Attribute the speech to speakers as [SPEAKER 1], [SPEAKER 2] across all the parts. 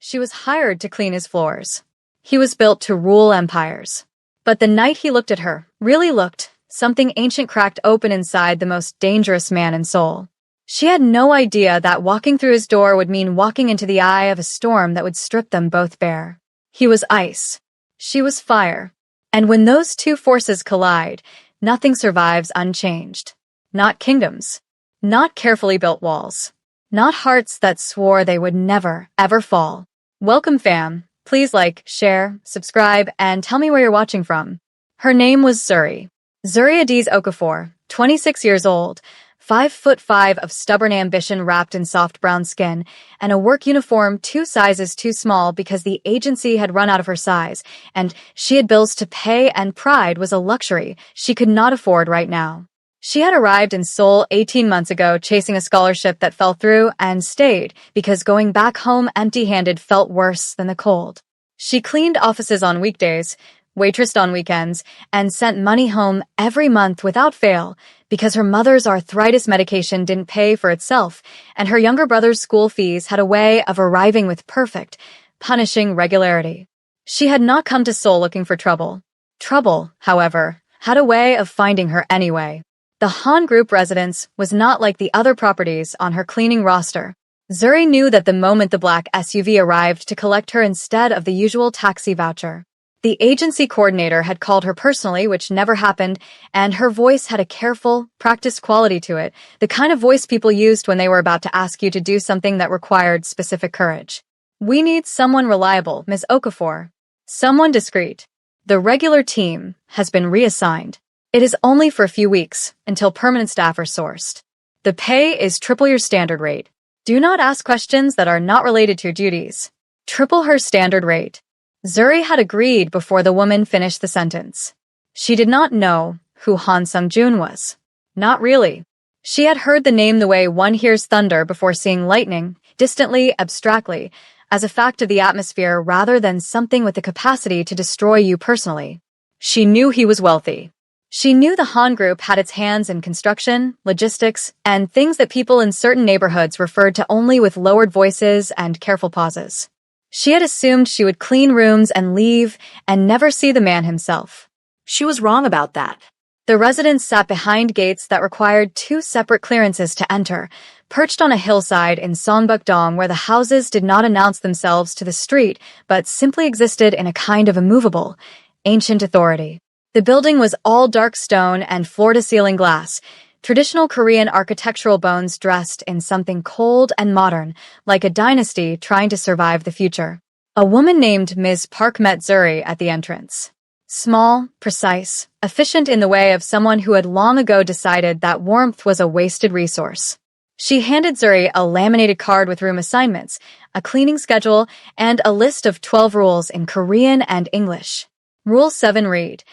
[SPEAKER 1] She was hired to clean his floors. He was built to rule empires. But the night he looked at her, really looked, something ancient cracked open inside the most dangerous man in Seoul. She had no idea that walking through his door would mean walking into the eye of a storm that would strip them both bare. He was ice. She was fire. And when those two forces collide, nothing survives unchanged. Not kingdoms. Not carefully built walls. Not hearts that swore they would never, ever fall. Welcome, fam. Please like, share, subscribe, and tell me where you're watching from. Her name was Zuri. Zuri Adiz Okafor, 26 years old, 5'5" of stubborn ambition wrapped in soft brown skin, and a work uniform 2 sizes too small because the agency had run out of her size, and she had bills to pay, and pride was a luxury she could not afford right now. She had arrived in Seoul 18 months ago chasing a scholarship that fell through and stayed because going back home empty-handed felt worse than the cold. She cleaned offices on weekdays, waitressed on weekends, and sent money home every month without fail because her mother's arthritis medication didn't pay for itself, and her younger brother's school fees had a way of arriving with perfect, punishing regularity. She had not come to Seoul looking for trouble. Trouble, however, had a way of finding her anyway. The Han Group residence was not like the other properties on her cleaning roster. Zuri knew that the moment the black SUV arrived to collect her instead of the usual taxi voucher. The agency coordinator had called her personally, which never happened, and her voice had a careful, practiced quality to it, the kind of voice people used when they were about to ask you to do something that required specific courage. We need someone reliable, Ms. Okafor. Someone discreet. The regular team has been reassigned. It is only for a few weeks, until permanent staff are sourced. The pay is triple your standard rate. Do not ask questions that are not related to your duties. Triple her standard rate. Zuri had agreed before the woman finished the sentence. She did not know who Han Sung-jun was. Not really. She had heard the name the way one hears thunder before seeing lightning, distantly, abstractly, as a fact of the atmosphere rather than something with the capacity to destroy you personally. She knew he was wealthy. She knew the Han Group had its hands in construction, logistics, and things that people in certain neighborhoods referred to only with lowered voices and careful pauses. She had assumed she would clean rooms and leave and never see the man himself.
[SPEAKER 2] She was wrong about that.
[SPEAKER 1] The residence sat behind gates that required 2 separate clearances to enter, perched on a hillside in Songbuk-dong where the houses did not announce themselves to the street but simply existed in a kind of immovable, ancient authority. The building was all dark stone and floor-to-ceiling glass, traditional Korean architectural bones dressed in something cold and modern, like a dynasty trying to survive the future. A woman named Ms. Park met Zuri at the entrance. Small, precise, efficient in the way of someone who had long ago decided that warmth was a wasted resource. She handed Zuri a laminated card with room assignments, a cleaning schedule, and a list of 12 rules in Korean and English. Rule 7 read,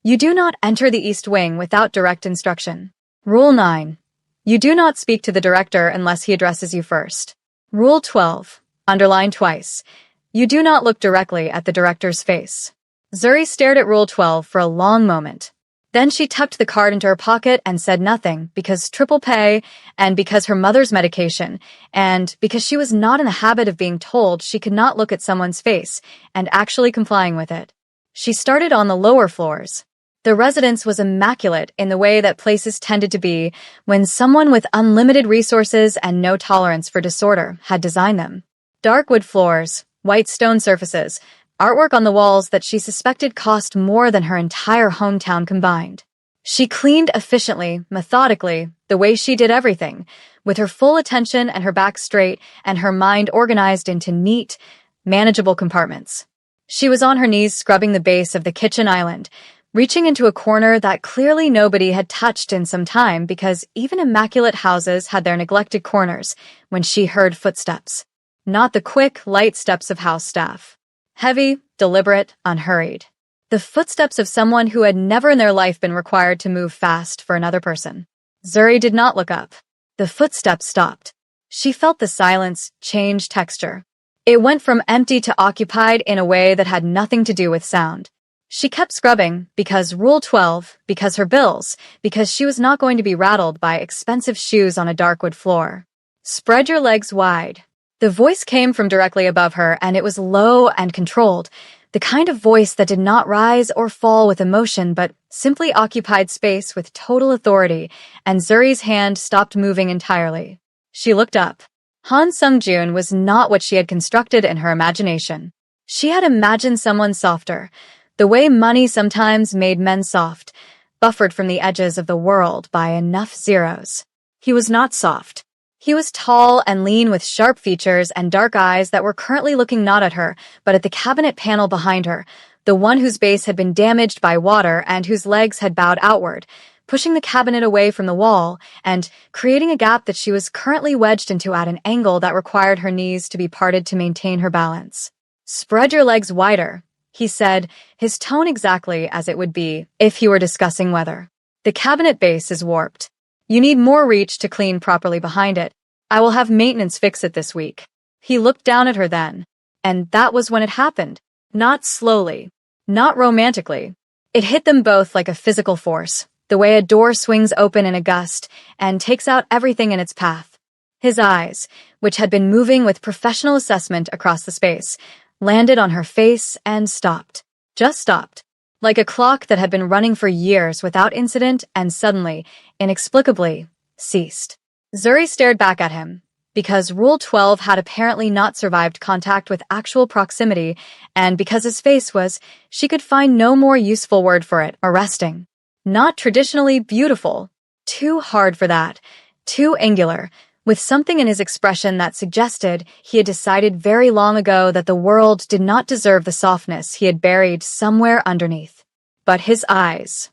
[SPEAKER 1] "You do not enter the East Wing without direct instruction." Rule 9. You do not speak to the director unless he addresses you first. Rule 12. Underline twice. You do not look directly at the director's face. Zuri stared at Rule 12 for a long moment. Then she tucked the card into her pocket and said nothing because triple pay and because her mother's medication and because she was not in the habit of being told she could not look at someone's face and actually complying with it. She started on the lower floors. The residence was immaculate in the way that places tended to be when someone with unlimited resources and no tolerance for disorder had designed them. Dark wood floors, white stone surfaces, artwork on the walls that she suspected cost more than her entire hometown combined. She cleaned efficiently, methodically, the way she did everything, with her full attention and her back straight and her mind organized into neat, manageable compartments. She was on her knees scrubbing the base of the kitchen island, reaching into a corner that clearly nobody had touched in some time because even immaculate houses had their neglected corners when she heard footsteps. Not the quick, light steps of house staff. Heavy, deliberate, unhurried. The footsteps of someone who had never in their life been required to move fast for another person. Zuri did not look up. The footsteps stopped. She felt the silence change texture. It went from empty to occupied in a way that had nothing to do with sound. She kept scrubbing because Rule 12, because her bills, because she was not going to be rattled by expensive shoes on a dark wood floor. Spread your legs wide. The voice came from directly above her, and it was low and controlled, the kind of voice that did not rise or fall with emotion but simply occupied space with total authority, and Zuri's hand stopped moving entirely. She looked up. Han Sung-joon was not what she had constructed in her imagination. She had imagined someone softer, the way money sometimes made men soft, buffered from the edges of the world by enough zeros.
[SPEAKER 2] He was not soft.
[SPEAKER 1] He was tall and lean with sharp features and dark eyes that were currently looking not at her, but at the cabinet panel behind her, the one whose base had been damaged by water and whose legs had bowed outward, pushing the cabinet away from the wall and creating a gap that she was currently wedged into at an angle that required her knees to be parted to maintain her balance. "Spread your legs wider," he said, his tone exactly as it would be if he were discussing weather. "The cabinet base is warped. You need more reach to clean properly behind it. I will have maintenance fix it this week." He looked down at her then, and that was when it happened. Not slowly, not romantically. It hit them both like a physical force, the way a door swings open in a gust and takes out everything in its path. His eyes, which had been moving with professional assessment across the space, landed on her face and stopped. Just stopped. Like a clock that had been running for years without incident and suddenly, inexplicably, ceased. Zuri stared back at him, because Rule 12 had apparently not survived contact with actual proximity, and because his face was, she could find no more useful word for it, arresting. Not traditionally beautiful. Too hard for that. Too angular, with something in his expression that suggested he had decided very long ago that the world did not deserve the softness he had buried somewhere underneath. But his eyes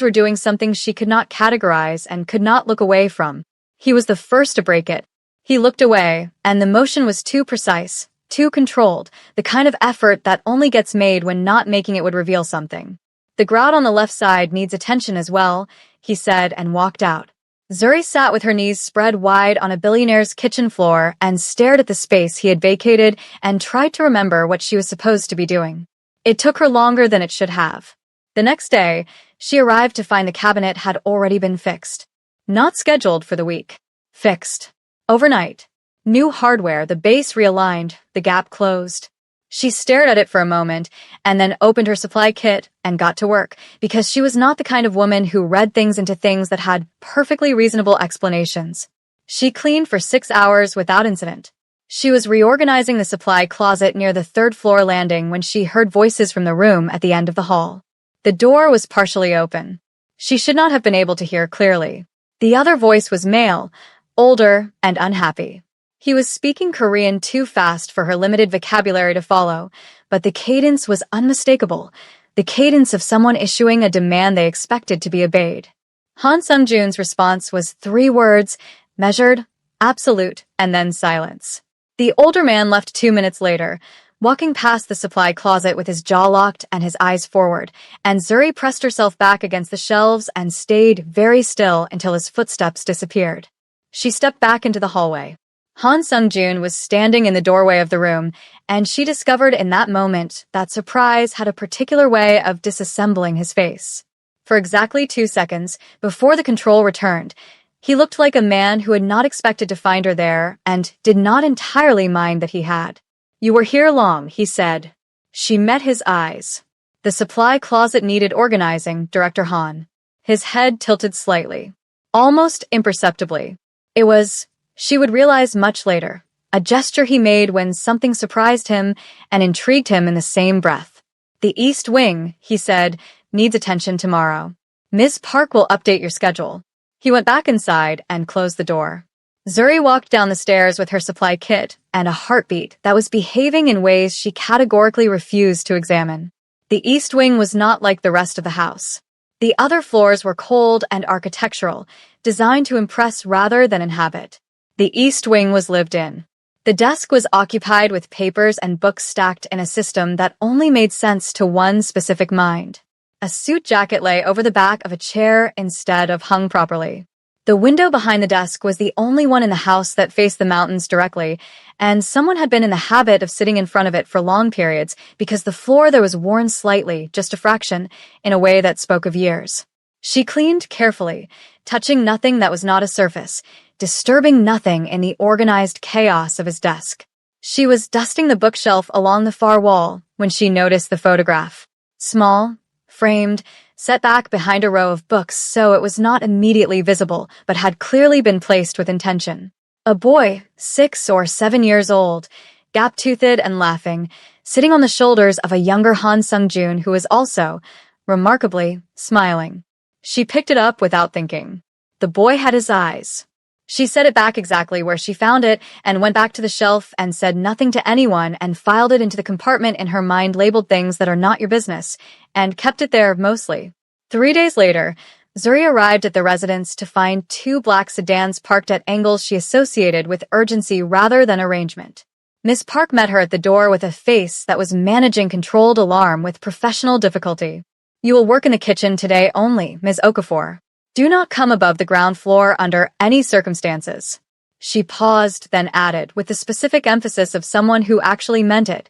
[SPEAKER 1] were doing something she could not categorize and could not look away from. He was the first to break it. He looked away, and the motion was too precise, too controlled, the kind of effort that only gets made when not making it would reveal something. "The grout on the left side needs attention as well," he said and walked out. Zuri sat with her knees spread wide on a billionaire's kitchen floor and stared at the space he had vacated and tried to remember what she was supposed to be doing. It took her longer than it should have. The next day, she arrived to find the cabinet had already been fixed. Not scheduled for the week. Fixed. Overnight. New hardware, the base realigned, the gap closed. She stared at it for a moment and then opened her supply kit and got to work, because she was not the kind of woman who read things into things that had perfectly reasonable explanations. She cleaned for 6 hours without incident. She was reorganizing the supply closet near the third-floor landing when she heard voices from the room at the end of the hall. The door was partially open. She should not have been able to hear clearly. The other voice was male, older, and unhappy. He was speaking Korean too fast for her limited vocabulary to follow, but the cadence was unmistakable, the cadence of someone issuing a demand they expected to be obeyed. Han Sung-joon's response was 3 words, measured, absolute, and then silence. The older man left 2 minutes later, walking past the supply closet with his jaw locked and his eyes forward, and Zuri pressed herself back against the shelves and stayed very still until his footsteps disappeared. She stepped back into the hallway. Han Sung-joon was standing in the doorway of the room, and she discovered in that moment that surprise had a particular way of disassembling his face. For exactly 2 seconds, before the control returned, he looked like a man who had not expected to find her there and did not entirely mind that he had. "You were here long," he said. She met his eyes. "The supply closet needed organizing, Director Han." His head tilted slightly, almost imperceptibly. It was, she would realize much later, a gesture he made when something surprised him and intrigued him in the same breath. "The East Wing," he said, "needs attention tomorrow. Ms. Park will update your schedule." He went back inside and closed the door. Zuri walked down the stairs with her supply kit and a heartbeat that was behaving in ways she categorically refused to examine. The East Wing was not like the rest of the house. The other floors were cold and architectural, designed to impress rather than inhabit. The East Wing was lived in. The desk was occupied with papers and books stacked in a system that only made sense to one specific mind. A suit jacket lay over the back of a chair instead of hung properly. The window behind the desk was the only one in the house that faced the mountains directly, and someone had been in the habit of sitting in front of it for long periods because the floor there was worn slightly, just a fraction, in a way that spoke of years. She cleaned carefully, touching nothing that was not a surface. disturbing nothing in the organized chaos of his desk. She was dusting the bookshelf along the far wall when she noticed the photograph. Small, framed, set back behind a row of books so it was not immediately visible but had clearly been placed with intention. A boy, 6 or 7 years old, gap-toothed and laughing, sitting on the shoulders of a younger Han Sung-joon who was also, remarkably, smiling. She picked it up without thinking. The boy had his eyes. She set it back exactly where she found it and went back to the shelf and said nothing to anyone and filed it into the compartment in her mind labeled things that are not your business, and kept it there mostly. 3 days later, Zuri arrived at the residence to find 2 black sedans parked at angles she associated with urgency rather than arrangement. Miss Park met her at the door with a face that was managing controlled alarm with professional difficulty. "You will work in the kitchen today only, Ms. Okafor. Do not come above the ground floor under any circumstances." She paused, then added, with the specific emphasis of someone who actually meant it.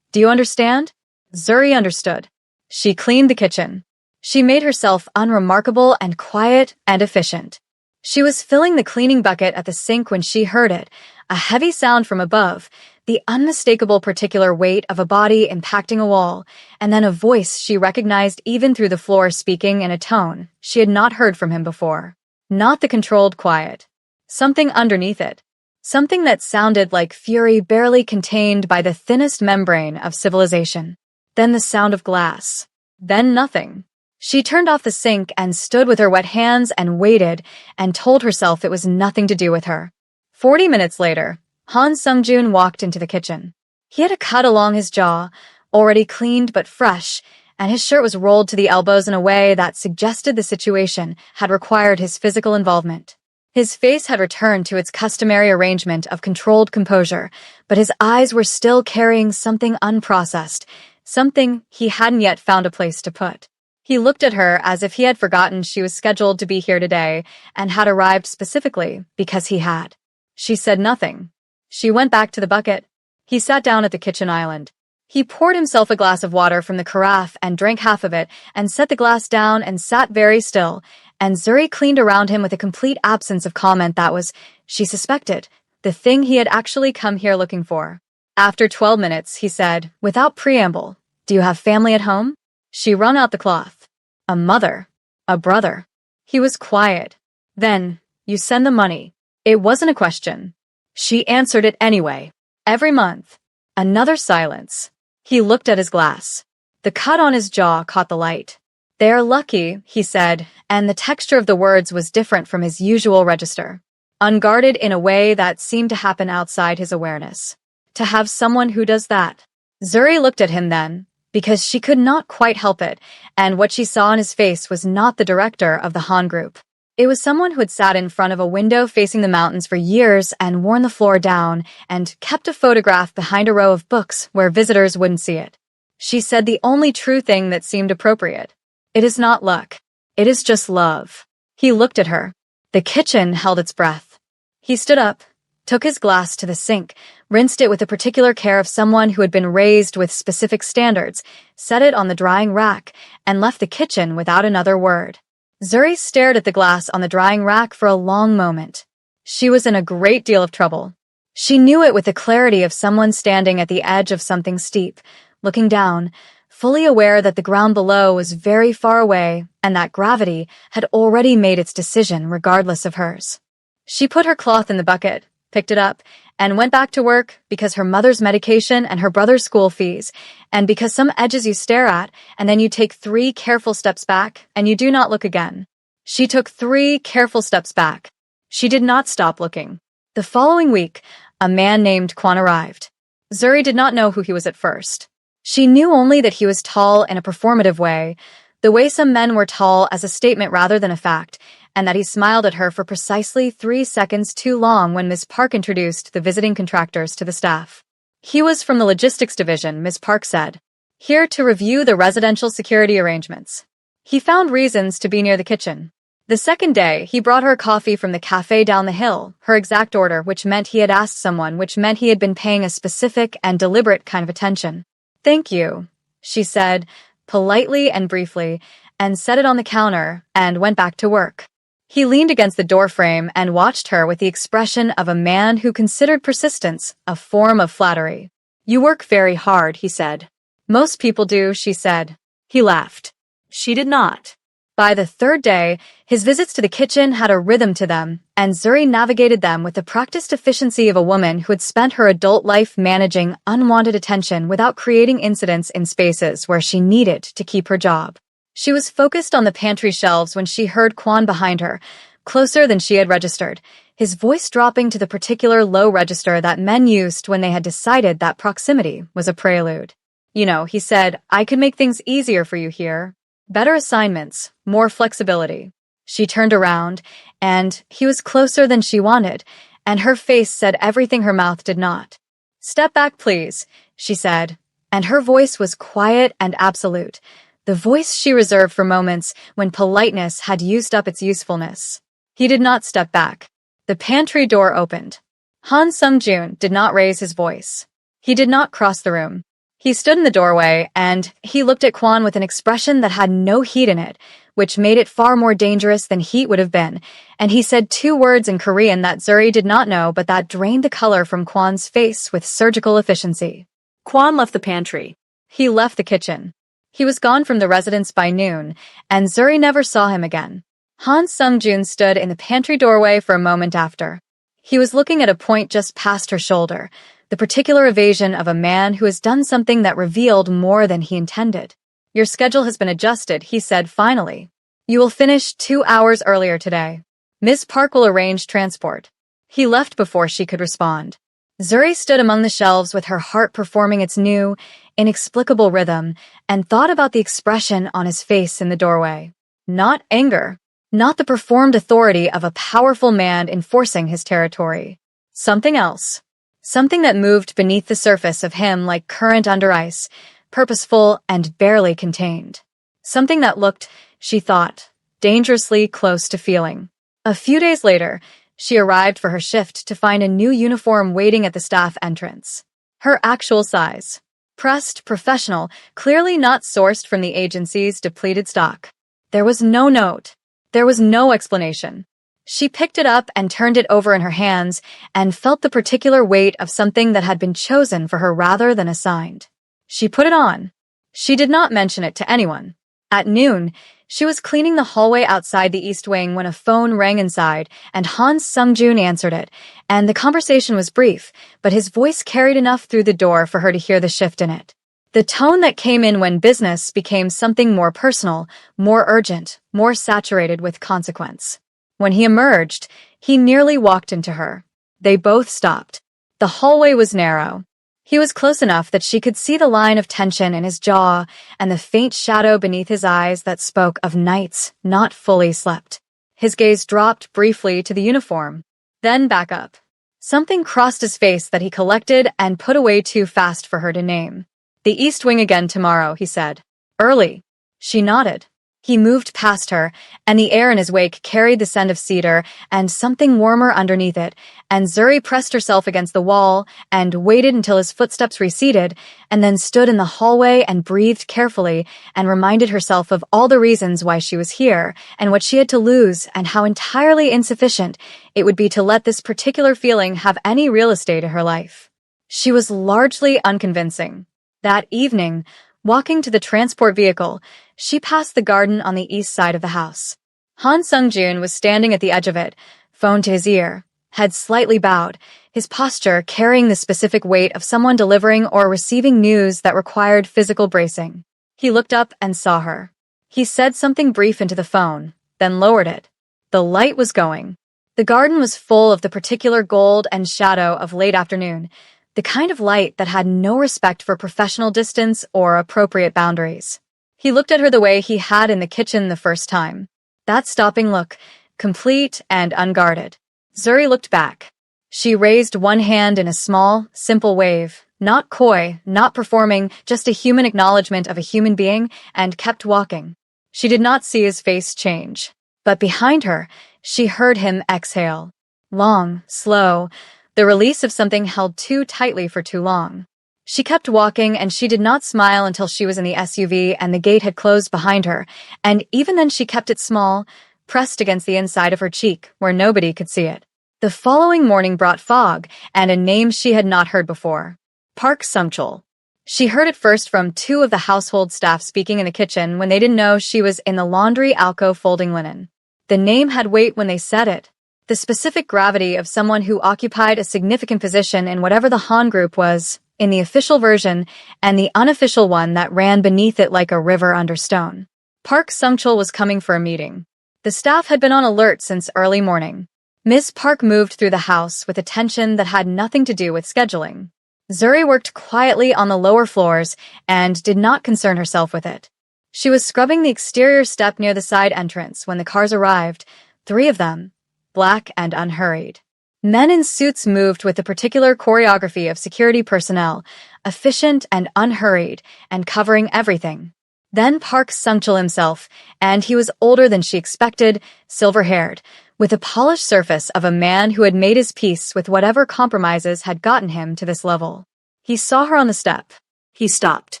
[SPEAKER 1] "Do you understand?" Zuri understood. She cleaned the kitchen. She made herself unremarkable and quiet and efficient. She was filling the cleaning bucket at the sink when she heard it, a heavy sound from above, the unmistakable particular weight of a body impacting a wall, and then a voice she recognized even through the floor speaking in a tone she had not heard from him before. Not the controlled quiet. Something underneath it. Something that sounded like fury barely contained by the thinnest membrane of civilization. Then the sound of glass. Then nothing. She turned off the sink and stood with her wet hands and waited and told herself it was nothing to do with her. 40 minutes later, Han Sung-joon walked into the kitchen. He had a cut along his jaw, already cleaned but fresh, and his shirt was rolled to the elbows in a way that suggested the situation had required his physical involvement. His face had returned to its customary arrangement of controlled composure, but his eyes were still carrying something unprocessed, something he hadn't yet found a place to put. He looked at her as if he had forgotten she was scheduled to be here today and had arrived specifically because he had. She said nothing. She went back to the bucket. He sat down at the kitchen island. He poured himself a glass of water from the carafe and drank half of it and set the glass down and sat very still, and Zuri cleaned around him with a complete absence of comment that was, she suspected, the thing he had actually come here looking for. After 12 minutes, he said, without preamble, "Do you have family at home?" She wrung out the cloth. "A mother. A brother." He was quiet. "Then, you send the money." It wasn't a question. She answered it anyway. "Every month." Another silence. He looked at his glass. The cut on his jaw caught the light. "They are lucky," he said, and the texture of the words was different from his usual register. Unguarded in a way that seemed to happen outside his awareness. To have someone who does that. Zuri looked at him then, because she could not quite help it, and what she saw on his face was not the director of the Han group. It was someone who had sat in front of a window facing the mountains for years and worn the floor down and kept a photograph behind a row of books where visitors wouldn't see it. She said the only true thing that seemed appropriate. "It is not luck. It is just love." He looked at her. The kitchen held its breath. He stood up, took his glass to the sink, rinsed it with the particular care of someone who had been raised with specific standards, set it on the drying rack, and left the kitchen without another word. Zuri stared at the glass on the drying rack for a long moment. She was in a great deal of trouble. She knew it with the clarity of someone standing at the edge of something steep, looking down, fully aware that the ground below was very far away and that gravity had already made its decision regardless of hers. She put her cloth in the bucket, picked it up, and went back to work because her mother's medication and her brother's school fees, and because some edges you stare at, and then you take 3 careful steps back, and you do not look again. She took 3 careful steps back. She did not stop looking. The following week, a man named Kwan arrived. Zuri did not know who he was at first. She knew only that he was tall in a performative way, the way some men were tall as a statement rather than a fact, and that he smiled at her for precisely 3 seconds too long when Ms. Park introduced the visiting contractors to the staff. He was from the logistics division, Ms. Park said, here to review the residential security arrangements. He found reasons to be near the kitchen. The second day, he brought her coffee from the cafe down the hill, her exact order, which meant he had asked someone, which meant he had been paying a specific and deliberate kind of attention. "Thank you," she said, politely and briefly, and set it on the counter and went back to work. He leaned against the doorframe and watched her with the expression of a man who considered persistence a form of flattery. "You work very hard," he said. "Most people do," she said. He laughed.
[SPEAKER 2] She did not.
[SPEAKER 1] By the third day, his visits to the kitchen had a rhythm to them, and Zuri navigated them with the practiced efficiency of a woman who had spent her adult life managing unwanted attention without creating incidents in spaces where she needed to keep her job. She was focused on the pantry shelves when she heard Quan behind her, closer than she had registered, his voice dropping to the particular low register that men used when they had decided that proximity was a prelude. "You know," he said, "I could make things easier for you here. Better assignments, more flexibility." She turned around, and he was closer than she wanted, and her face said everything her mouth did not. "Step back, please," she said, and her voice was quiet and absolute, the voice she reserved for moments when politeness had used up its usefulness. He did not step back. The pantry door opened. Han Sung-joon did not raise his voice. He did not cross the room. He stood in the doorway, and he looked at Quan with an expression that had no heat in it, which made it far more dangerous than heat would have been, and he said 2 words in Korean that Zuri did not know but that drained the color from Quan's face with surgical efficiency.
[SPEAKER 2] Quan left the pantry.
[SPEAKER 1] He left the kitchen. He was gone from the residence by noon, and Zuri never saw him again. Han Sung-joon stood in the pantry doorway for a moment after. He was looking at a point just past her shoulder, the particular evasion of a man who has done something that revealed more than he intended. "Your schedule has been adjusted," he said finally. "You will finish 2 hours earlier today. Miss Park will arrange transport." He left before she could respond. Zuri stood among the shelves with her heart performing its new, inexplicable rhythm, and thought about the expression on his face in the doorway. Not anger. Not the performed authority of a powerful man enforcing his territory. Something else. Something that moved beneath the surface of him like current under ice, purposeful and barely contained. Something that looked, she thought, dangerously close to feeling. A few days later, she arrived for her shift to find a new uniform waiting at the staff entrance. Her actual size. Pressed, professional, clearly not sourced from the agency's depleted stock. There was no note. There was no explanation. She picked it up and turned it over in her hands and felt the particular weight of something that had been chosen for her rather than assigned. She put it on. She did not mention it to anyone. At noon, she was cleaning the hallway outside the East Wing when a phone rang inside, and Han Sung-joon answered it, and the conversation was brief, but his voice carried enough through the door for her to hear the shift in it. The tone that came in when business became something more personal, more urgent, more saturated with consequence. When he emerged, he nearly walked into her. They both stopped. The hallway was narrow. He was close enough that she could see the line of tension in his jaw and the faint shadow beneath his eyes that spoke of nights not fully slept. His gaze dropped briefly to the uniform, then back up. Something crossed his face that he collected and put away too fast for her to name. "The East Wing again tomorrow," he said. "Early." She nodded. He moved past her, and the air in his wake carried the scent of cedar and something warmer underneath it, and Zuri pressed herself against the wall and waited until his footsteps receded, and then stood in the hallway and breathed carefully and reminded herself of all the reasons why she was here and what she had to lose and how entirely insufficient it would be to let this particular feeling have any real estate in her life. She was largely unconvincing. That evening, walking to the transport vehicle, she passed the garden on the east side of the house. Han Sung-joon was standing at the edge of it, phone to his ear, head slightly bowed, his posture carrying the specific weight of someone delivering or receiving news that required physical bracing. He looked up and saw her. He said something brief into the phone, then lowered it. The light was going. The garden was full of the particular gold and shadow of late afternoon, the kind of light that had no respect for professional distance or appropriate boundaries. He looked at her the way he had in the kitchen the first time. That stopping look, complete and unguarded. Zuri looked back. She raised one hand in a small, simple wave, not coy, not performing, just a human acknowledgement of a human being, and kept walking. She did not see his face change. But behind her, she heard him exhale. Long, slow, the release of something held too tightly for too long. She kept walking, and she did not smile until she was in the SUV and the gate had closed behind her, and even then she kept it small, pressed against the inside of her cheek where nobody could see it. The following morning brought fog and a name she had not heard before. Park Sung-chul. She heard it first from two of the household staff speaking in the kitchen when they didn't know she was in the laundry alcove folding linen. The name had weight when they said it. The specific gravity of someone who occupied a significant position in whatever the Han group was, in the official version, and the unofficial one that ran beneath it like a river under stone. Park Sung-chul was coming for a meeting. The staff had been on alert since early morning. Ms. Park moved through the house with attention that had nothing to do with scheduling. Zuri worked quietly on the lower floors and did not concern herself with it. She was scrubbing the exterior step near the side entrance when the cars arrived, 3 of them, black and unhurried. Men in suits moved with the particular choreography of security personnel, efficient and unhurried, and covering everything. Then Park Sung-chul himself, and he was older than she expected, silver-haired, with the polished surface of a man who had made his peace with whatever compromises had gotten him to this level. He saw her on the step.
[SPEAKER 2] He stopped.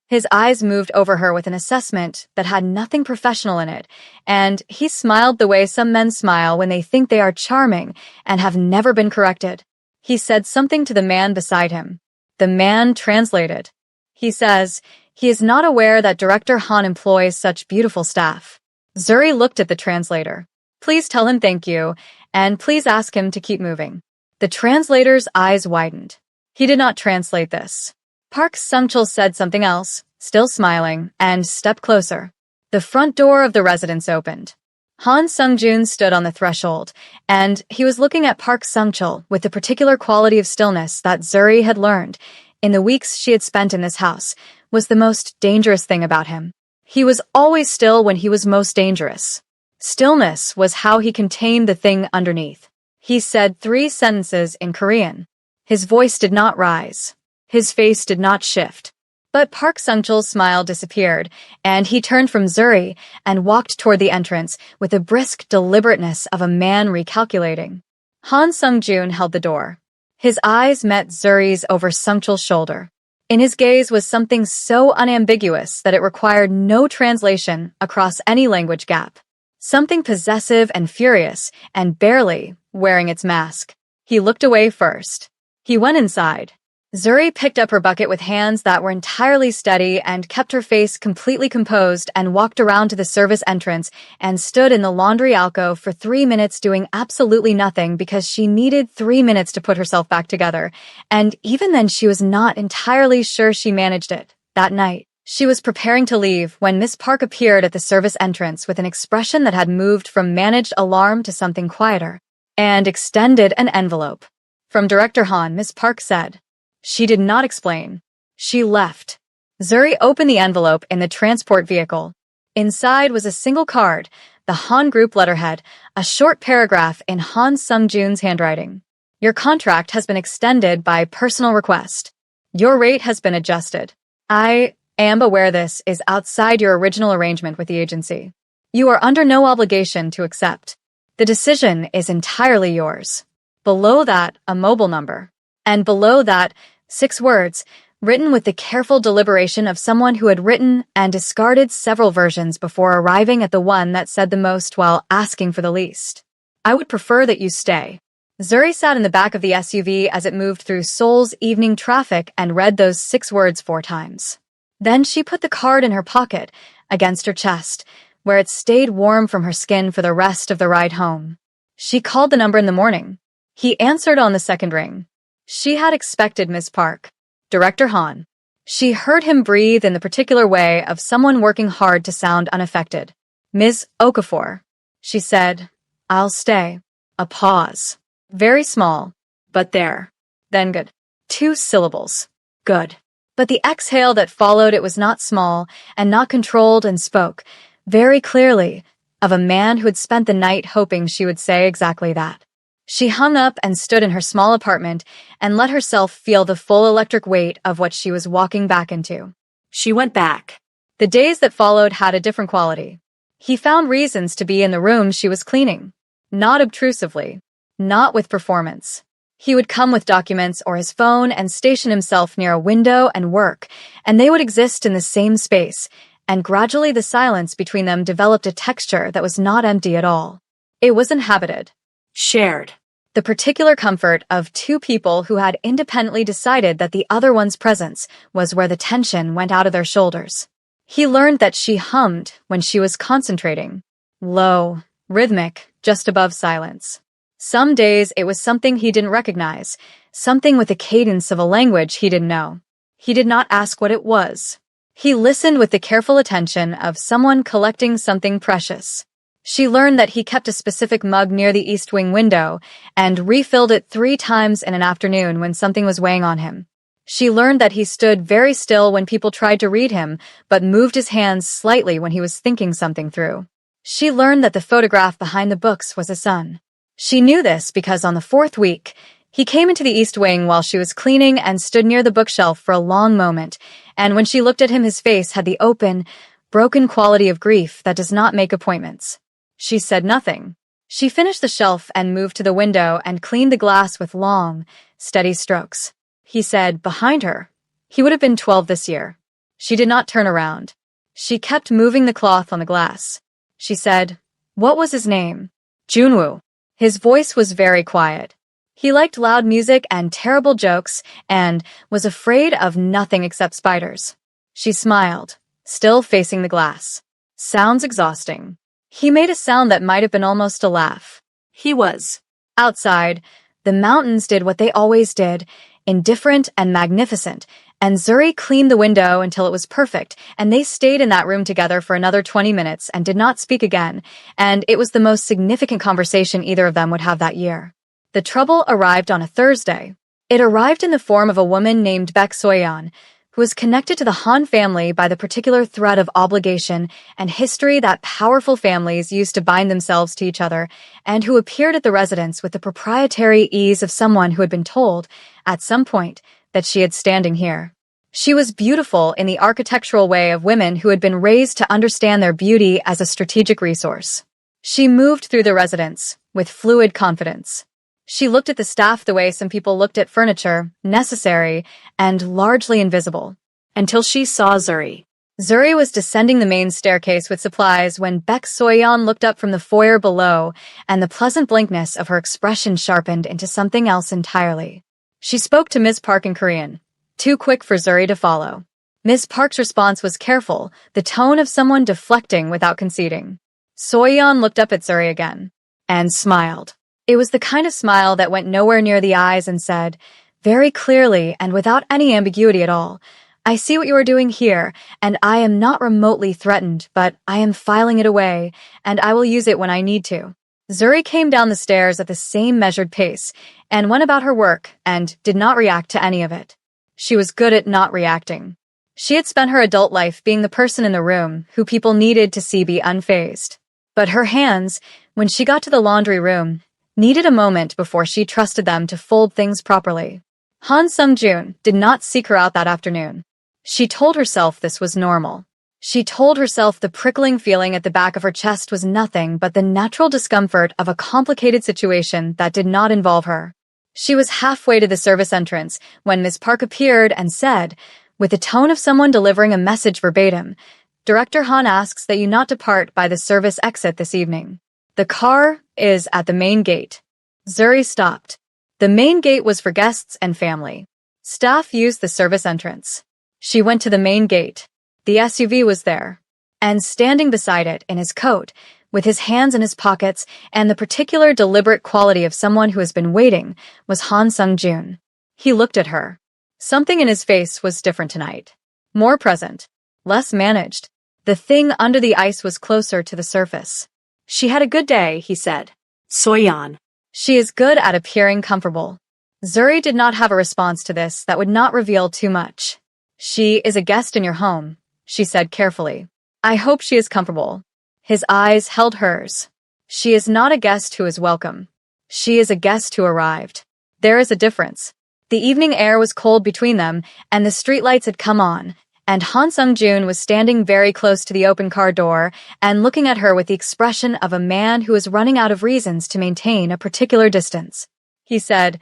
[SPEAKER 1] His eyes moved over her with an assessment that had nothing professional in it, and he smiled the way some men smile when they think they are charming and have never been corrected. He said something to the man beside him. The man translated. He says, he is not aware that Director Han employs such beautiful staff. Zuri looked at the translator. Please tell him thank you, and please ask him to keep moving. The translator's eyes widened. He did not translate this. Park Sung-chul said something else, still smiling, and stepped closer. The front door of the residence opened. Han Sung-jun stood on the threshold, and he was looking at Park Sung-chul with the particular quality of stillness that Zuri had learned, in the weeks she had spent in this house, was the most dangerous thing about him. He was always still when he was most dangerous. Stillness was how he contained the thing underneath. He said 3 sentences in Korean. His voice did not rise. His face did not shift. But Park Sung-chul's smile disappeared, and he turned from Zuri and walked toward the entrance with the brisk deliberateness of a man recalculating. Han Sung-jun held the door. His eyes met Zuri's over Sung-chul's shoulder. In his gaze was something so unambiguous that it required no translation across any language gap. Something possessive and furious, and barely wearing its mask. He looked away first. He went inside. Zuri picked up her bucket with hands that were entirely steady and kept her face completely composed and walked around to the service entrance and stood in the laundry alcove for 3 minutes doing absolutely nothing because she needed 3 minutes to put herself back together, and even then she was not entirely sure she managed it. That night, she was preparing to leave when Miss Park appeared at the service entrance with an expression that had moved from managed alarm to something quieter, and extended an envelope. From Director Han, Miss Park said. She did not explain. She left. Zuri opened the envelope in the transport vehicle. Inside was a single card, the Han Group letterhead, a short paragraph in Han Sung-jun's handwriting. Your contract has been extended by personal request. Your rate has been adjusted. I am aware this is outside your original arrangement with the agency. You are under no obligation to accept. The decision is entirely yours. Below that, a mobile number. And below that, 6 words, written with the careful deliberation of someone who had written and discarded several versions before arriving at the one that said the most while asking for the least. I would prefer that you stay. Zuri sat in the back of the SUV as it moved through Seoul's evening traffic and read those 6 words 4 times. Then she put the card in her pocket, against her chest, where it stayed warm from her skin for the rest of the ride home. She called the number in the morning. He answered on the second ring. She had expected Miss Park. Director Han. She heard him breathe in the particular way of someone working hard to sound unaffected. Ms. Okafor. She said, I'll stay. A pause. Very small, but there. Then good. 2 syllables. Good. But the exhale that followed it was not small and not controlled and spoke, very clearly, of a man who had spent the night hoping she would say exactly that. She hung up and stood in her small apartment and let herself feel the full electric weight of what she was walking back into. She went back. The days that followed had a different quality. He found reasons to be in the room she was cleaning. Not obtrusively. Not with performance. He would come with documents or his phone and station himself near a window and work, and they would exist in the same space, and gradually the silence between them developed a texture that was not empty at all. It was inhabited.
[SPEAKER 2] Shared.
[SPEAKER 1] The particular comfort of two people who had independently decided that the other one's presence was where the tension went out of their shoulders. He learned that she hummed when she was concentrating. Low, rhythmic, just above silence. Some days it was something he didn't recognize, something with the cadence of a language he didn't know. He did not ask what it was. He listened with the careful attention of someone collecting something precious. She learned that he kept a specific mug near the East Wing window and refilled it 3 times in an afternoon when something was weighing on him. She learned that he stood very still when people tried to read him, but moved his hands slightly when he was thinking something through. She learned that the photograph behind the books was a son. She knew this because on the 4th week, he came into the East Wing while she was cleaning and stood near the bookshelf for a long moment, and when she looked at him, his face had the open, broken quality of grief that does not make appointments. She said nothing. She finished the shelf and moved to the window and cleaned the glass with long, steady strokes. He said, behind her. He would have been 12 this year. She did not turn around. She kept moving the cloth on the glass. She said, what was his name? Junwoo. His voice was very quiet. He liked loud music and terrible jokes and was afraid of nothing except spiders. She smiled, still facing the glass. Sounds exhausting. He made a sound that might have been almost a laugh.
[SPEAKER 2] He was.
[SPEAKER 1] Outside, the mountains did what they always did, indifferent and magnificent, and Zuri cleaned the window until it was perfect, and they stayed in that room together for another 20 minutes and did not speak again, and it was the most significant conversation either of them would have that year. The trouble arrived on a Thursday. It arrived in the form of a woman named Baek Soyeon, who was connected to the Han family by the particular thread of obligation and history that powerful families used to bind themselves to each other, and who appeared at the residence with the proprietary ease of someone who had been told, at some point, that she had standing here. She was beautiful in the architectural way of women who had been raised to understand their beauty as a strategic resource. She moved through the residence with fluid confidence. She looked at the staff the way some people looked at furniture, necessary and largely invisible.
[SPEAKER 2] Until she saw Zuri.
[SPEAKER 1] Zuri was descending the main staircase with supplies when Baek Soyeon looked up from the foyer below, and the pleasant blankness of her expression sharpened into something else entirely. She spoke to Ms. Park in Korean, too quick for Zuri to follow. Ms. Park's response was careful, the tone of someone deflecting without conceding. Soyeon looked up at Zuri again and smiled. It was the kind of smile that went nowhere near the eyes and said, very clearly and without any ambiguity at all, I see what you are doing here, and I am not remotely threatened, but I am filing it away, and I will use it when I need to. Zuri came down the stairs at the same measured pace, and went about her work, and did not react to any of it. She was good at not reacting. She had spent her adult life being the person in the room who people needed to see be unfazed. But her hands, when she got to the laundry room, needed a moment before she trusted them to fold things properly. Han Sung-joon did not seek her out that afternoon. She told herself this was normal. She told herself the prickling feeling at the back of her chest was nothing but the natural discomfort of a complicated situation that did not involve her. She was halfway to the service entrance when Ms. Park appeared and said, with the tone of someone delivering a message verbatim, Director Han asks that you not depart by the service exit this evening. The car is at the main gate. Zuri stopped. The main gate was for guests and family. Staff used the service entrance. She went to the main gate. The SUV was there. And standing beside it in his coat, with his hands in his pockets and the particular deliberate quality of someone who has been waiting, was Han Sung-joon. He looked at her. Something in his face was different tonight. More present. Less managed. The thing under the ice was closer to the surface.
[SPEAKER 2] She had a good day, he said. Soyeon.
[SPEAKER 1] She is good at appearing comfortable. Zuri did not have a response to this that would not reveal too much. She is a guest in your home, she said carefully. I hope she is comfortable. His eyes held hers. She is not a guest who is welcome. She is a guest who arrived. There is a difference. The evening air was cold between them, and the streetlights had come on, and Han Sung-joon was standing very close to the open car door and looking at her with the expression of a man who is running out of reasons to maintain a particular distance. He said,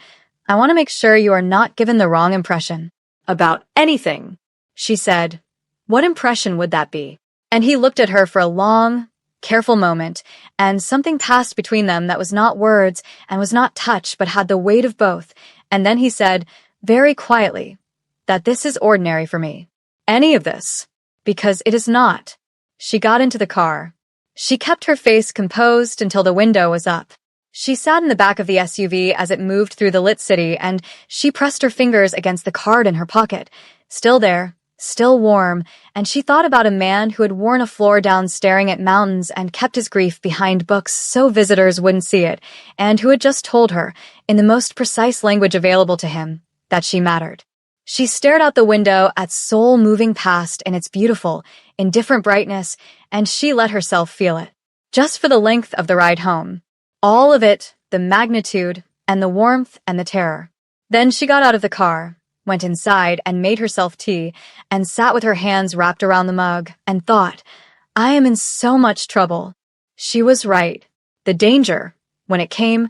[SPEAKER 1] I want to make sure you are not given the wrong impression.
[SPEAKER 2] About anything.
[SPEAKER 1] She said, what impression would that be? And he looked at her for a long, careful moment, and something passed between them that was not words and was not touch but had the weight of both, and then he said, very quietly, that this is ordinary for me. Any of this. Because it is not. She got into the car. She kept her face composed until the window was up. She sat in the back of the SUV as it moved through the lit city, and she pressed her fingers against the card in her pocket. Still there, still warm, and she thought about a man who had worn a floor down staring at mountains and kept his grief behind books so visitors wouldn't see it, and who had just told her, in the most precise language available to him, that she mattered. She stared out the window at Seoul moving past in its beautiful, indifferent brightness, and she let herself feel it. Just for the length of the ride home. All of it, the magnitude, and the warmth and the terror. Then she got out of the car, went inside and made herself tea, and sat with her hands wrapped around the mug, and thought, I am in so much trouble. She was right. The danger, when it came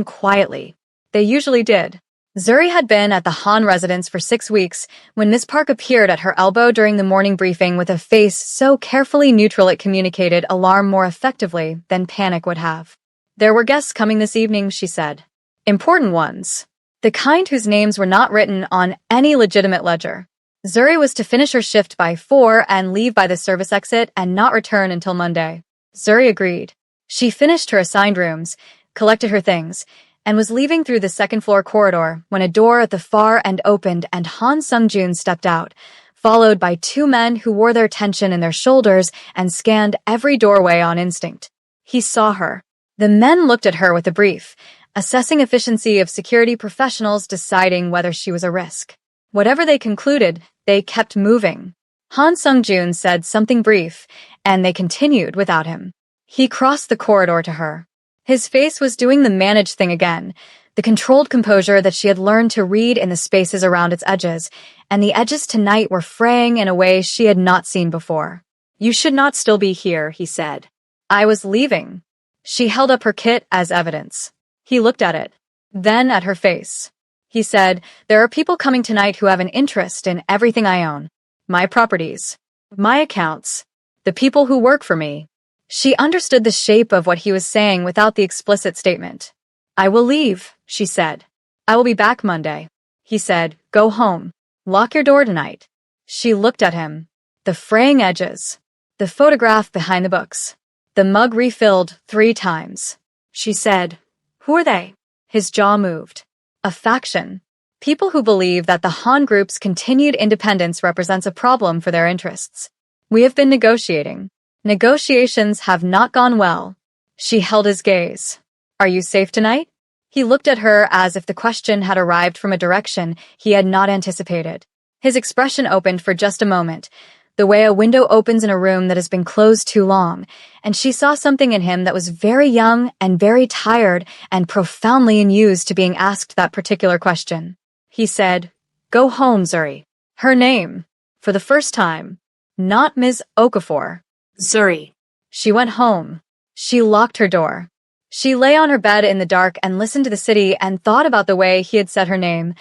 [SPEAKER 1] quietly. They usually did. Zuri had been at the Han residence for 6 weeks when Miss Park appeared at her elbow during the morning briefing with a face so carefully neutral it communicated alarm more effectively than panic would have. There were guests coming this evening, she said. Important ones. The kind whose names were not written on any legitimate ledger. Zuri was to finish her shift by 4 and leave by the service exit and not return until Monday. Zuri agreed. She finished her assigned rooms, collected her things, and was leaving through the second-floor corridor when a door at the far end opened and Han Sung-joon stepped out, followed by 2 men who wore their tension in their shoulders and scanned every doorway on instinct. He saw her. The men looked at her with a brief, assessing efficiency of security professionals deciding whether she was a risk. Whatever they concluded, they kept moving. Han Sung-joon said something brief, and they continued without him. He crossed the corridor to her. His face was doing the managed thing again, the controlled composure that she had learned to read in the spaces around its edges, and the edges tonight were fraying in a way she had not seen before.
[SPEAKER 2] You should not still be here, he said.
[SPEAKER 1] I was leaving. She held up her kit as evidence. He looked at it, then at her face. He said, there are people coming tonight who have an interest in everything I own. My properties. My accounts. The people who work for me. She understood the shape of what he was saying without the explicit statement. I will leave, she said. I will be back Monday. He said, go home. Lock your door tonight. She looked at him. The fraying edges. The photograph behind the books. The mug refilled 3 times. She said, who are they? His jaw moved. A faction. People who believe that the Han Group's continued independence represents a problem for their interests. We have been negotiating. Negotiations have not gone well. She held his gaze. Are you safe tonight? He looked at her as if the question had arrived from a direction he had not anticipated. His expression opened for just a moment, the way a window opens in a room that has been closed too long, and she saw something in him that was very young and very tired and profoundly unused to being asked that particular question. He said, go home, Zuri. Her name. For the first time. Not Ms. Okafor.
[SPEAKER 2] Zuri.
[SPEAKER 1] She went home. She locked her door. She lay on her bed in the dark and listened to the city and thought about the way he had said her name,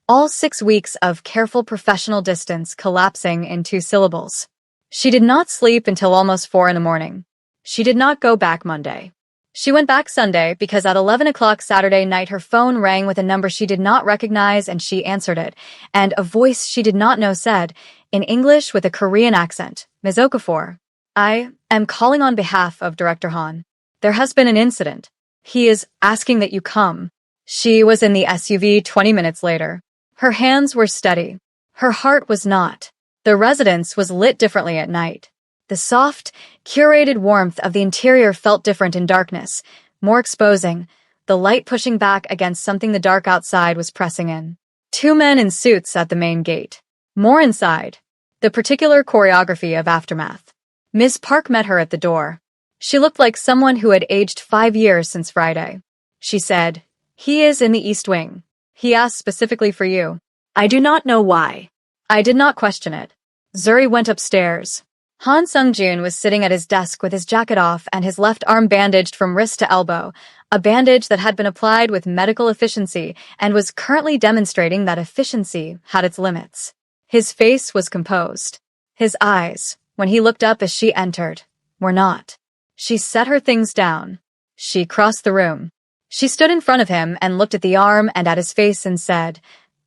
[SPEAKER 1] all 6 weeks of careful professional distance collapsing in 2 syllables. She did not sleep until almost 4 in the morning. She did not go back Monday. She went back Sunday because at 11 o'clock Saturday night her phone rang with a number she did not recognize and she answered it, and a voice she did not know said, in English with a Korean accent, Ms. Okafor. I am calling on behalf of Director Han. There has been an incident. He is asking that you come. She was in the SUV 20 minutes later. Her hands were steady. Her heart was not. The residence was lit differently at night. The soft, curated warmth of the interior felt different in darkness, more exposing, the light pushing back against something the dark outside was pressing in. 2 men in suits at the main gate. More inside. The particular choreography of aftermath. Miss Park met her at the door. She looked like someone who had aged 5 years since Friday. She said, he is in the East Wing. He asked specifically for you.
[SPEAKER 2] I do not know why.
[SPEAKER 1] I did not question it. Zuri went upstairs. Han Sung-joon was sitting at his desk with his jacket off and his left arm bandaged from wrist to elbow, a bandage that had been applied with medical efficiency and was currently demonstrating that efficiency had its limits. His face was composed. His eyes, When he looked up as she entered, "We're not." She set her things down. She crossed the room. She stood in front of him and looked at the arm and at his face and said,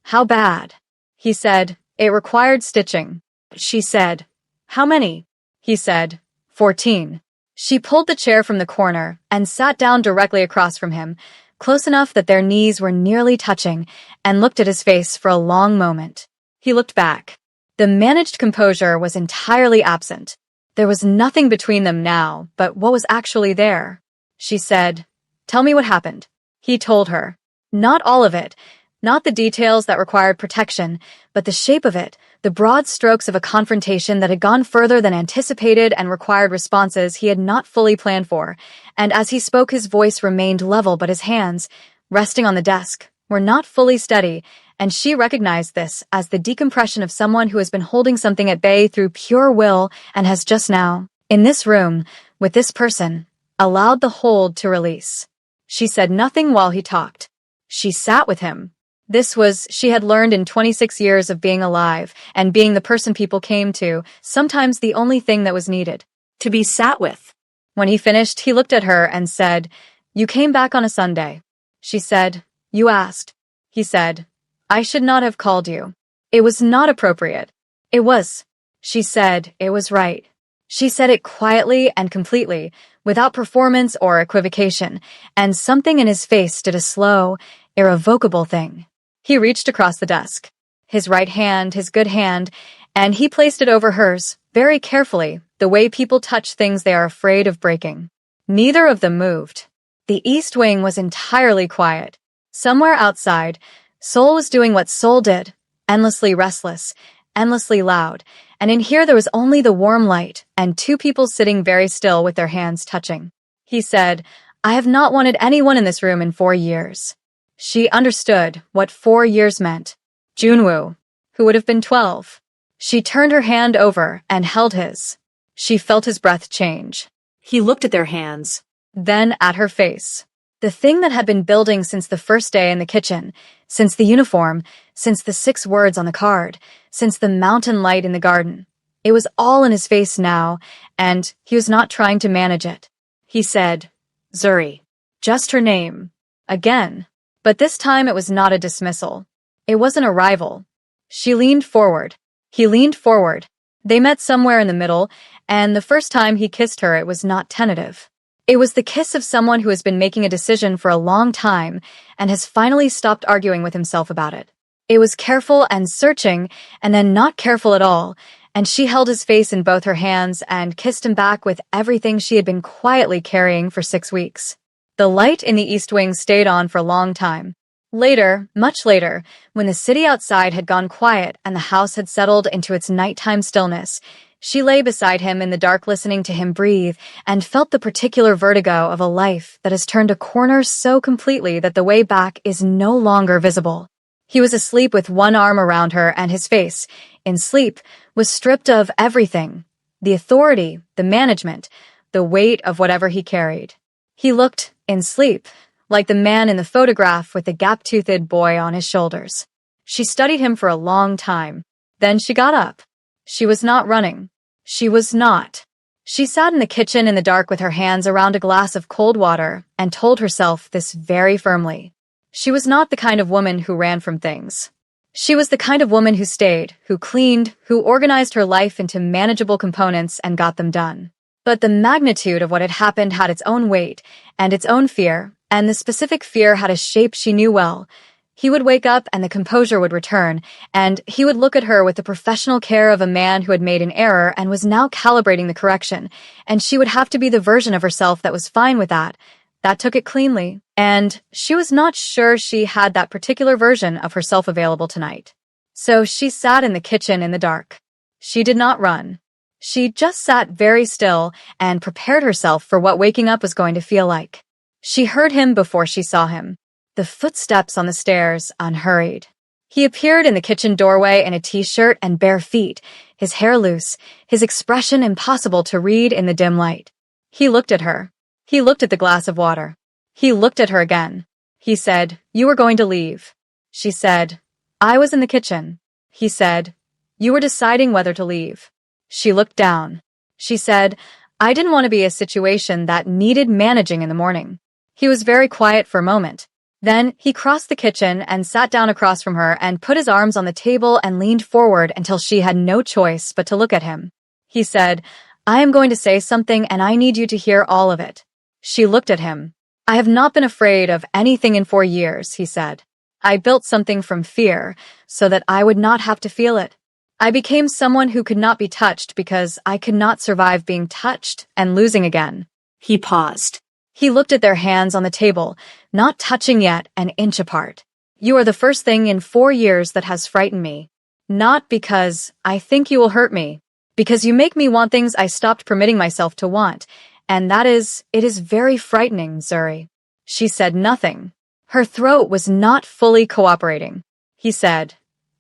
[SPEAKER 1] "How bad?" He said, "It required stitching." She said, "How many?" He said, 14. She pulled the chair from the corner and sat down directly across from him, close enough that their knees were nearly touching, and looked at his face for a long moment. He looked back. The managed composure was entirely absent. There was nothing between them now but what was actually there. She said, "Tell me what happened." He told her. Not all of it, not the details that required protection, but the shape of it, the broad strokes of a confrontation that had gone further than anticipated and required responses he had not fully planned for. And as he spoke, his voice remained level, but his hands, resting on the desk, were not fully steady, and she recognized this as the decompression of someone who has been holding something at bay through pure will and has just now, in this room, with this person, allowed the hold to release. She said nothing while he talked. She sat with him. This was, she had learned in 26 years of being alive and being the person people came to, sometimes the only thing that was needed.
[SPEAKER 2] To be sat with.
[SPEAKER 1] When he finished, he looked at her and said, "You came back on a Sunday." She said, "You asked." He said, "I should not have called you. It was not appropriate." "It was." She said, "It was right." She said it quietly and completely, without performance or equivocation, and something in his face did a slow, irrevocable thing. He reached across the desk. His right hand, his good hand, and he placed it over hers, very carefully, the way people touch things they are afraid of breaking. Neither of them moved. The East Wing was entirely quiet. Somewhere outside, Soul was doing what Soul did, endlessly restless, endlessly loud, and in here there was only the warm light and two people sitting very still with their hands touching. He said, "I have not wanted anyone in this room in 4 years." She understood what 4 years meant. Junwoo, who would have been 12. She turned her hand over and held his. She felt his breath change.
[SPEAKER 2] He looked at their hands.
[SPEAKER 1] Then at her face. The thing that had been building since the first day in the kitchen, since the uniform, since the 6 words on the card, since the mountain light in the garden. It was all in his face now, and he was not trying to manage it. He said, "Zuri." Just her name. Again. But this time it was not a dismissal. It was an arrival. She leaned forward. He leaned forward. They met somewhere in the middle, and the first time he kissed her it was not tentative. It was the kiss of someone who has been making a decision for a long time and has finally stopped arguing with himself about it. It was careful and searching, and then not careful at all, and she held his face in both her hands and kissed him back with everything she had been quietly carrying for 6 weeks. The light in the East Wing stayed on for a long time. Later, much later, when the city outside had gone quiet and the house had settled into its nighttime stillness, she lay beside him in the dark listening to him breathe and felt the particular vertigo of a life that has turned a corner so completely that the way back is no longer visible. He was asleep with one arm around her, and his face, in sleep, was stripped of everything. The authority, the management, the weight of whatever he carried. He looked, in sleep, like the man in the photograph with the gap-toothed boy on his shoulders. She studied him for a long time. Then she got up. She was not running. She was not. She sat in the kitchen in the dark with her hands around a glass of cold water and told herself this very firmly. She was not the kind of woman who ran from things. She was the kind of woman who stayed, who cleaned, who organized her life into manageable components and got them done. But the magnitude of what had happened had its own weight and its own fear, and the specific fear had a shape she knew well. He would wake up and the composure would return, and he would look at her with the professional care of a man who had made an error and was now calibrating the correction, and she would have to be the version of herself that was fine with that. That took it cleanly, and she was not sure she had that particular version of herself available tonight. So she sat in the kitchen in the dark. She did not run. She just sat very still and prepared herself for what waking up was going to feel like. She heard him before she saw him. The footsteps on the stairs, unhurried. He appeared in the kitchen doorway in a t-shirt and bare feet, his hair loose, his expression impossible to read in the dim light. He looked at her. He looked at the glass of water. He looked at her again. He said, "You were going to leave." She said, "I was in the kitchen." He said, "You were deciding whether to leave." She looked down. She said, I didn't want to be a situation that needed managing in the morning. He was very quiet for a moment. Then he crossed the kitchen and sat down across from her and put his arms on the table and leaned forward until she had no choice but to look at him. He said, I am going to say something and I need you to hear all of it. She looked at him. I have not been afraid of anything in 4 years, he said. I built something from fear so that I would not have to feel it. I became someone who could not be touched because I could not survive being touched and losing again.
[SPEAKER 2] He paused.
[SPEAKER 1] He looked at their hands on the table, not touching yet an inch apart. You are the first thing in 4 years that has frightened me. Not because I think you will hurt me, because you make me want things I stopped permitting myself to want, and it is very frightening, Zuri. She said nothing. Her throat was not fully cooperating. He said,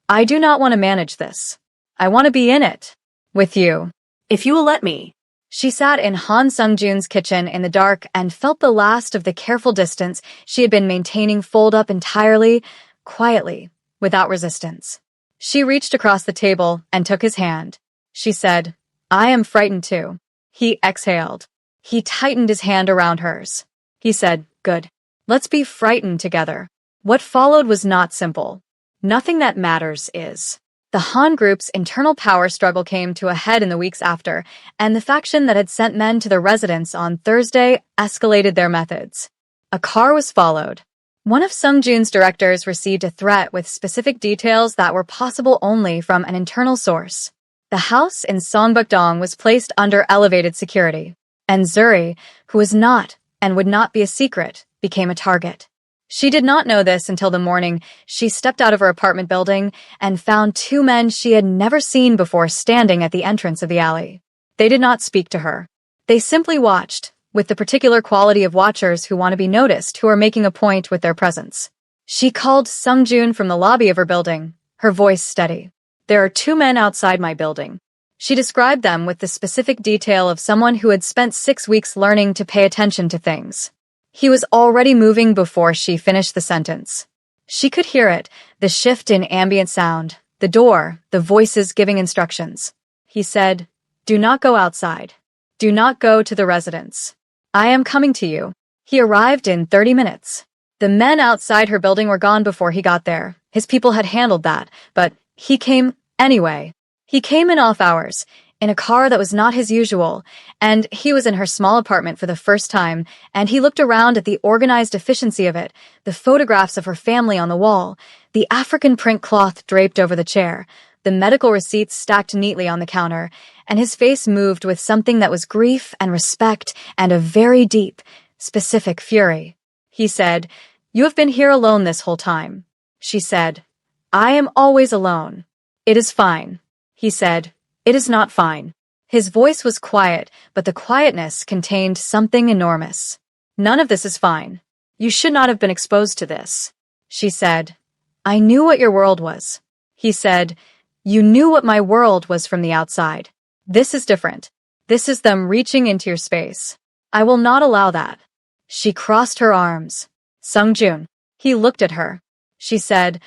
[SPEAKER 1] I do not want to manage this. I want to be in it. With you.
[SPEAKER 2] If you will let me.
[SPEAKER 1] She sat in Han Sung-jun's kitchen in the dark and felt the last of the careful distance she had been maintaining fold up entirely, quietly, without resistance. She reached across the table and took his hand. She said, I am frightened too. He exhaled. He tightened his hand around hers. He said, Good. Let's be frightened together. What followed was not simple. Nothing that matters is. The Han group's internal power struggle came to a head in the weeks after, and the faction that had sent men to their residence on Thursday escalated their methods. A car was followed. One of Sung-jun's directors received a threat with specific details that were possible only from an internal source. The house in Songbuk-dong was placed under elevated security, and Zuri, who was not and would not be a secret, became a target. She did not know this until the morning she stepped out of her apartment building and found 2 men she had never seen before standing at the entrance of the alley. They did not speak to her. They simply watched, with the particular quality of watchers who want to be noticed, who are making a point with their presence. She called Sung-jun from the lobby of her building, her voice steady. There are 2 men outside my building. She described them with the specific detail of someone who had spent 6 weeks learning to pay attention to things. He was already moving before she finished the sentence. She could hear it, the shift in ambient sound, the door, the voices giving instructions. He said, Do not go outside. Do not go to the residence. I am coming to you. He arrived in 30 minutes. The men outside her building were gone before he got there. His people had handled that, but he came anyway. He came in off hours, in a car that was not his usual, and he was in her small apartment for the first time, and he looked around at the organized efficiency of it, the photographs of her family on the wall, the African print cloth draped over the chair, the medical receipts stacked neatly on the counter, and his face moved with something that was grief and respect and a very deep, specific fury. He said, You have been here alone this whole time. She said, I am always alone. It is fine. He said, It is not fine. His voice was quiet, but the quietness contained something enormous. None of this is fine. You should not have been exposed to this. She said, I knew what your world was. He said, You knew what my world was from the outside. This is different. This is them reaching into your space. I will not allow that. She crossed her arms. Sung-jun. He looked at her. She said,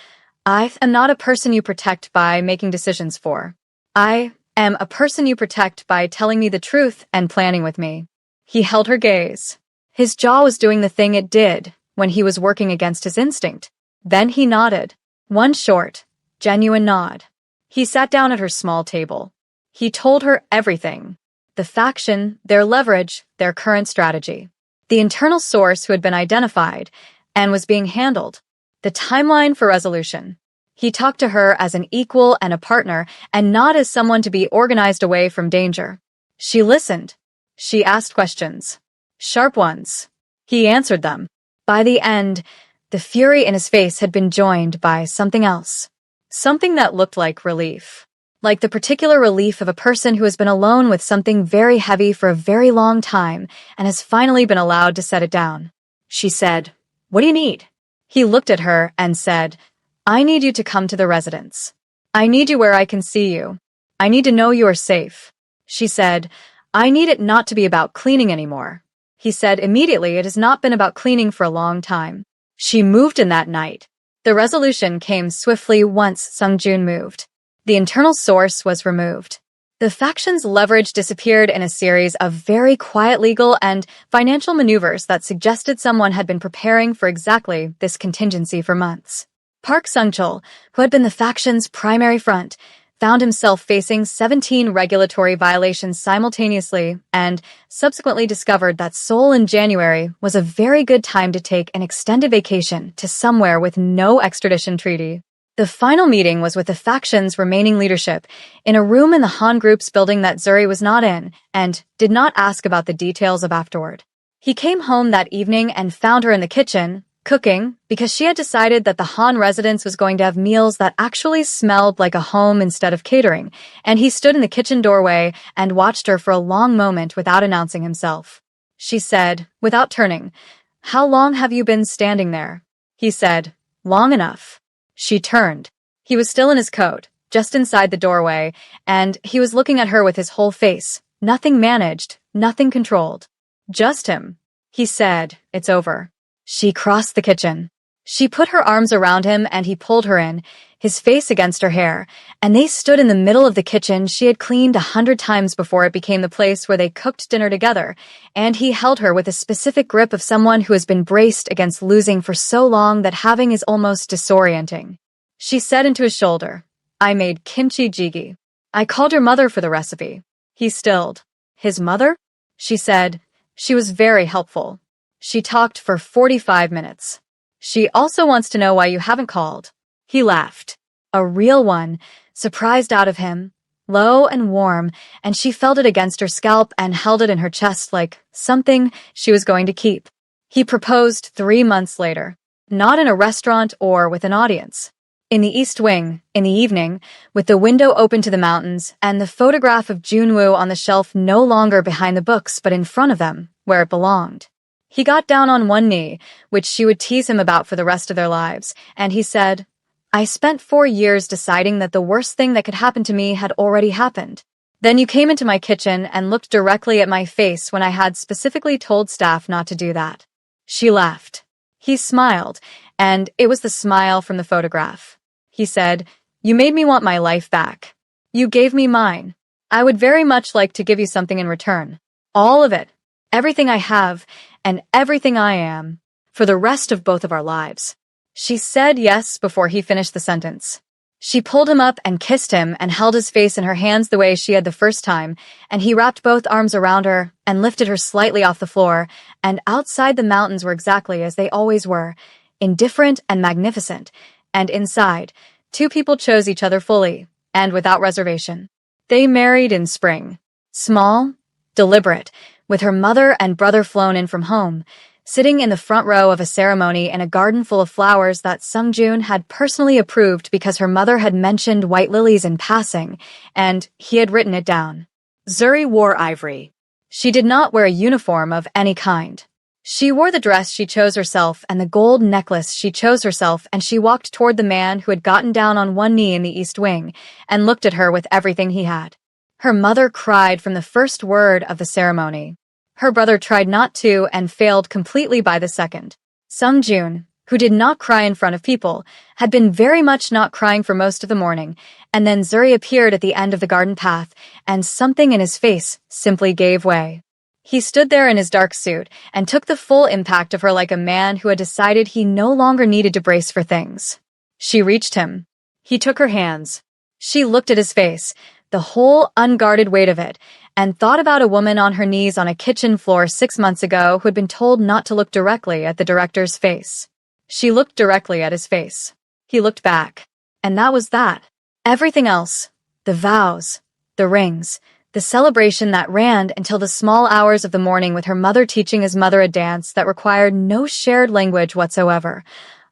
[SPEAKER 1] I am not a person you protect by making decisions for. I am a person you protect by telling me the truth and planning with me. He held her gaze. His jaw was doing the thing it did when he was working against his instinct. Then he nodded. One short, genuine nod. He sat down at her small table. He told her everything. The faction, their leverage, their current strategy. The internal source who had been identified and was being handled. The timeline for resolution. He talked to her as an equal and a partner, and not as someone to be organized away from danger. She listened. She asked questions. Sharp ones. He answered them. By the end, the fury in his face had been joined by something else. Something that looked like relief. Like the particular relief of a person who has been alone with something very heavy for a very long time and has finally been allowed to set it down. She said, What do you need? He looked at her and said, I need you to come to the residence. I need you where I can see you. I need to know you are safe. She said, I need it not to be about cleaning anymore. He said immediately it has not been about cleaning for a long time. She moved in that night. The resolution came swiftly once Sung-jun moved. The internal source was removed. The faction's leverage disappeared in a series of very quiet legal and financial maneuvers that suggested someone had been preparing for exactly this contingency for months. Park Sung-chul, who had been the faction's primary front, found himself facing 17 regulatory violations simultaneously and subsequently discovered that Seoul in January was a very good time to take an extended vacation to somewhere with no extradition treaty. The final meeting was with the faction's remaining leadership in a room in the Han Group's building that Zuri was not in and did not ask about the details of afterward. He came home that evening and found her in the kitchen, cooking, because she had decided that the Han residence was going to have meals that actually smelled like a home instead of catering, and he stood in the kitchen doorway and watched her for a long moment without announcing himself. She said, without turning, "How long have you been standing there?" He said, "Long enough." She turned. He was still in his coat, just inside the doorway, and he was looking at her with his whole face, nothing managed, nothing controlled. "Just him." He said, "It's over." She crossed the kitchen. She put her arms around him and he pulled her in, his face against her hair, and they stood in the middle of the kitchen she had cleaned 100 times before it became the place where they cooked dinner together, and he held her with a specific grip of someone who has been braced against losing for so long that having is almost disorienting. She said into his shoulder, "I made kimchi jjigae. I called your mother for the recipe." He stilled. "His mother?" She said. "She was very helpful. She talked for 45 minutes. She also wants to know why you haven't called." He laughed. A real one, surprised out of him, low and warm, and she felt it against her scalp and held it in her chest like something she was going to keep. He proposed 3 months later, not in a restaurant or with an audience. In the East Wing, in the evening, with the window open to the mountains and the photograph of Junwoo on the shelf no longer behind the books but in front of them, where it belonged. He got down on one knee, which she would tease him about for the rest of their lives, and he said, "I spent 4 years deciding that the worst thing that could happen to me had already happened. Then you came into my kitchen and looked directly at my face when I had specifically told staff not to do that." She laughed. He smiled, and it was the smile from the photograph. He said, "You made me want my life back. You gave me mine. I would very much like to give you something in return. All of it. Everything I have, and everything I am, for the rest of both of our lives." She said yes before he finished the sentence. She pulled him up and kissed him and held his face in her hands the way she had the first time, and he wrapped both arms around her and lifted her slightly off the floor, and outside the mountains were exactly as they always were, indifferent and magnificent, and inside, 2 people chose each other fully, and without reservation. They married in spring. Small, deliberate, with her mother and brother flown in from home, sitting in the front row of a ceremony in a garden full of flowers that Sung-jun had personally approved because her mother had mentioned white lilies in passing, and he had written it down. Zuri wore ivory. She did not wear a uniform of any kind. She wore the dress she chose herself and the gold necklace she chose herself, and she walked toward the man who had gotten down on one knee in the East Wing and looked at her with everything he had. Her mother cried from the first word of the ceremony. Her brother tried not to and failed completely by the second. Sung-jun, who did not cry in front of people, had been very much not crying for most of the morning, and then Zuri appeared at the end of the garden path, and something in his face simply gave way. He stood there in his dark suit and took the full impact of her like a man who had decided he no longer needed to brace for things. She reached him. He took her hands. She looked at his face, the whole unguarded weight of it, and thought about a woman on her knees on a kitchen floor 6 months ago who had been told not to look directly at the director's face. She looked directly at his face. He looked back. And that was that. Everything else, the vows, the rings, the celebration that ran until the small hours of the morning with her mother teaching his mother a dance that required no shared language whatsoever.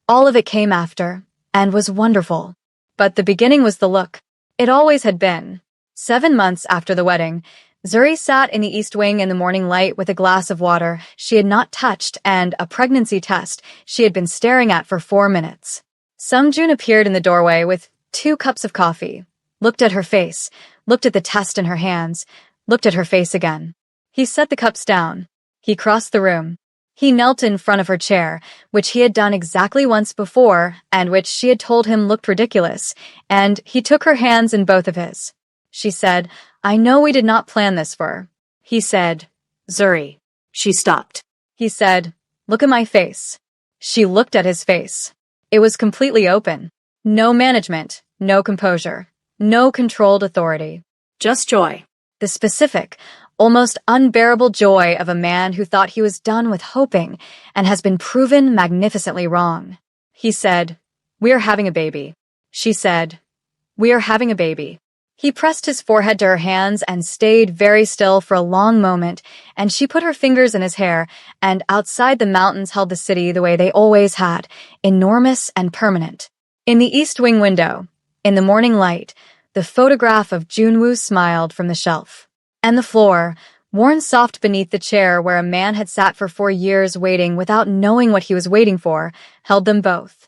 [SPEAKER 1] All of it came after, and was wonderful. But the beginning was the look. It always had been. 7 months after the wedding, Zuri sat in the East Wing in the morning light with a glass of water she had not touched and a pregnancy test she had been staring at for 4 minutes. Sung-jun appeared in the doorway with 2 cups of coffee, looked at her face, looked at the test in her hands, looked at her face again. He set the cups down. He crossed the room. He knelt in front of her chair, which he had done exactly once before and which she had told him looked ridiculous, and he took her hands in both of his. She said, I know we did not plan this for. He said,
[SPEAKER 2] Zuri. She stopped.
[SPEAKER 1] He said, look at my face. She looked at his face. It was completely open. No management, no composure, no controlled authority.
[SPEAKER 2] Just joy.
[SPEAKER 1] The specific, almost unbearable joy of a man who thought he was done with hoping and has been proven magnificently wrong. He said, we are having a baby. She said, we are having a baby. He pressed his forehead to her hands and stayed very still for a long moment, and she put her fingers in his hair, and outside the mountains held the city the way they always had, enormous and permanent. In the east wing window, in the morning light, the photograph of Junwoo smiled from the shelf. And the floor, worn soft beneath the chair where a man had sat for 4 years waiting without knowing what he was waiting for, held them both.